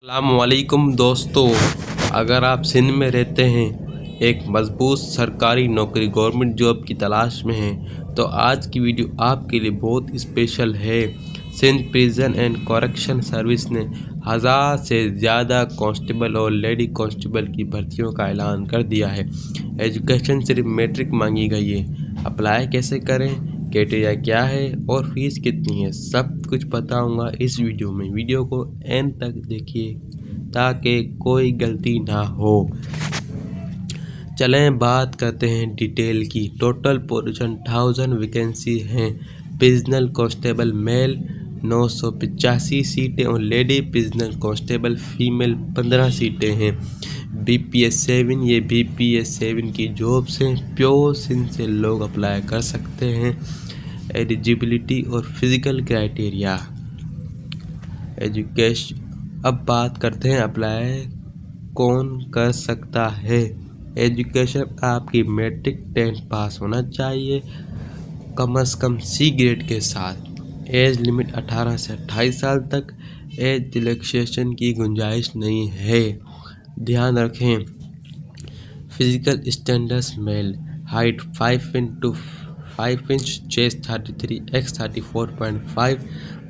السلام علیکم دوستو، اگر آپ سندھ میں رہتے ہیں، ایک مضبوط سرکاری نوکری گورنمنٹ جاب کی تلاش میں ہیں تو آج کی ویڈیو آپ کے لیے بہت اسپیشل ہے۔ Sindh prison and correction service نے 1000 سے زیادہ کانسٹیبل اور لیڈی کانسٹیبل کی بھرتیوں کا اعلان کر دیا ہے۔ ایجوکیشن صرف میٹرک مانگی گئی ہے۔ اپلائی کیسے کریں، کرائٹیریا کیا ہے اور فیس کتنی ہے، سب کچھ بتاؤں گا اس ویڈیو میں۔ ویڈیو کو اینڈ تک دیکھیے تاکہ کوئی غلطی نہ ہو۔ چلیں بات کرتے ہیں ڈیٹیل کی۔ ٹوٹل پوزیشن 1000 ویکنسی ہیں۔ پریزنل کانسٹیبل میل 985 سیٹیں اور لیڈی پریزنل کانسٹیبل فیمیل 15 سیٹیں ہیں۔ BPS7، یہ BPS7 کی جابس ہیں۔ پیور سندھ سے لوگ اپلائی کر سکتے ہیں۔ ایلیجیبلٹی اور فزیکل کرائٹیریا۔ ایجوکیشن، اب بات کرتے ہیں اپلائی کون کر سکتا ہے۔ ایجوکیشن آپ کی میٹرک 10 پاس ہونا چاہیے، کم از کم C گریڈ کے ساتھ۔ ایج لمٹ 18 سے 28 سال تک۔ ایج ریلیکسیشن کی گنجائش نہیں ہے۔ دھیان رکھیں، physical standards male, height 5 inch, chest 33، X 34.5،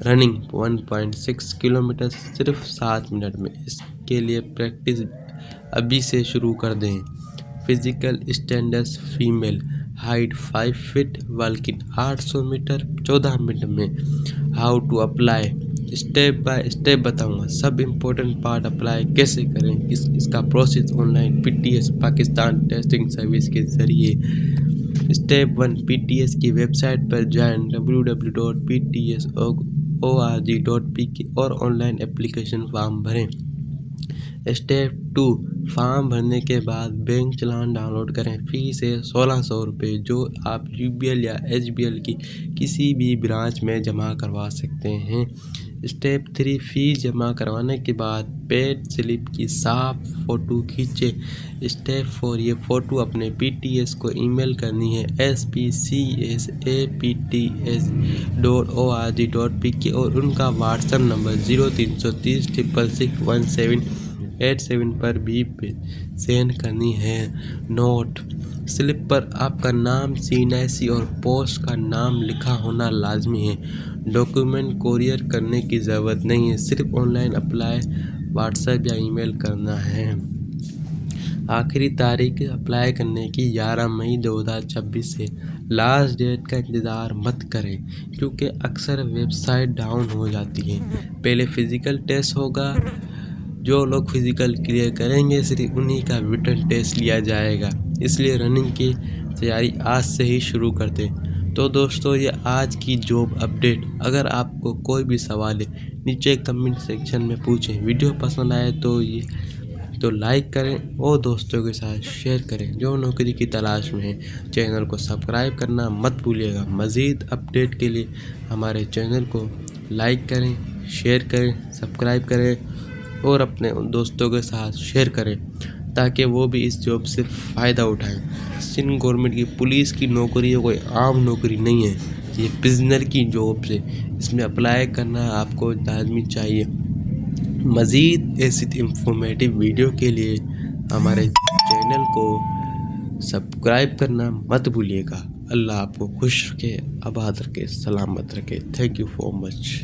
running 1.6 kilometre صرف 7 منٹ میں۔ اس کے لیے پریکٹس ابھی سے شروع کر دیں۔ Physical standards female, height 5 feet, walking 800 metre 14 minute میں۔ How to apply, step by step بتاؤں گا۔ سب امپورٹنٹ پارٹ، اپلائی کیسے کریں، اس کا process online PTS Pakistan testing service کے ذریعے۔ اسٹیپ 1، PTS کی ویب سائٹ پر جائیں www.pts.org.pk اور آن لائن اپلیکیشن فارم بھریں۔ اسٹیپ 2، فارم بھرنے کے بعد بینک چلان ڈاؤن لوڈ کریں۔ فیس ہے 1600 روپے، جو آپ UBL یا HBL کی کسی بھی برانچ میں جمع کروا سکتے ہیں۔ اسٹیپ 3، فیس جمع کروانے کے بعد پیڈ سلپ کی صاف فوٹو کھینچیں۔ اسٹیپ 4، یہ فوٹو اپنے PTS کو ای میل کرنی ہے spcs@pts.org.pk اور ان کا واٹس ایپ نمبر 0330 666 1787 پر بھی سینڈ کرنی ہے۔ نوٹ، سلپ پر آپ کا نام، CNIC اور پوسٹ کا نام لکھا ہونا لازمی ہے۔ ڈاکیومنٹ کوریئر کرنے کی ضرورت نہیں ہے، صرف on line apply what's app یا ای میل کرنا ہے۔ آخری تاریخ اپلائی کرنے کی 11 مئی 2026 ہے۔ لاسٹ ڈیٹ کا انتظار مت کریں کیونکہ اکثر ویب سائٹ ڈاؤن ہو جاتی ہے۔ پہلے فزیکل ٹیسٹ ہوگا، جو لوگ فزیکل کلیئر کریں گے صرف انہی کا ریٹن ٹیسٹ لیا جائے گا، اس لیے رننگ کی تیاری آج سے ہی شروع کر دیں۔ تو دوستو، یہ آج کی جاب اپڈیٹ۔ اگر آپ کو کوئی بھی سوال ہے نیچے کمنٹ سیکشن میں پوچھیں۔ ویڈیو پسند آئے تو لائک کریں اور دوستوں کے ساتھ شیئر کریں جو نوکری کی تلاش میں ہیں۔ چینل کو سبسکرائب کرنا مت بھولیے گا۔ مزید اپڈیٹ کے لیے ہمارے چینل کو لائک کریں، شیئر کریں، سبسکرائب کریں اور اپنے دوستوں کے ساتھ شیئر کریں تاکہ وہ بھی اس جاب سے فائدہ اٹھائیں۔ سندھ گورنمنٹ کی پولیس کی نوکری کوئی عام نوکری نہیں ہے، یہ پریزنر کی جاب ہے۔ اس میں اپلائی کرنا آپ کو لازمی چاہیے۔ مزید ایسی انفارمیٹیو ویڈیو کے لیے ہمارے چینل کو سبسکرائب کرنا مت بھولیے گا۔ اللہ آپ کو خوش رکھے، آباد رکھے، سلامت رکھے۔ تھینک یو فار مچ۔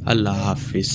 اللہ حافظ۔